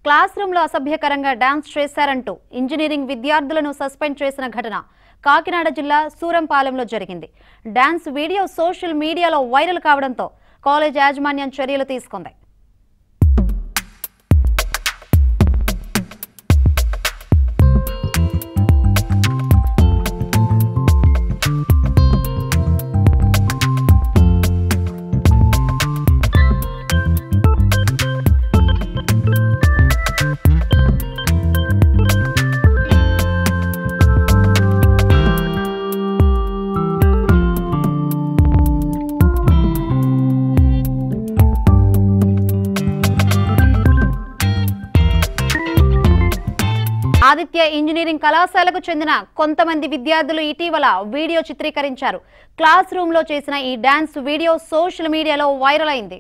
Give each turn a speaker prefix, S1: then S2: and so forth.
S1: Class room లో అసభ్యకరంగా dance చేశారంటూ ఇంజనీరింగ్ విద్యార్థులను సస్పెండ్ చేసిన ఘటన కాకినాడ జిల్లా సూరంపాలెంలో జరిగింది. డాన్స్ వీడియో సోషల్ మీడియాలో వైరల్ కావడంతో కాలేజ్ యాజమాన్యం చర్యలు తీసుకుంది. ఆదిత్య ఇంజనీరింగ్ కళాశాలకు చెందిన కొంతమంది విద్యార్థులు ఇటీవల వీడియో చిత్రీకరించారు. క్లాస్ రూమ్ లో చేసిన ఈ డాన్స్ వీడియో సోషల్ మీడియాలో వైరల్ అయింది.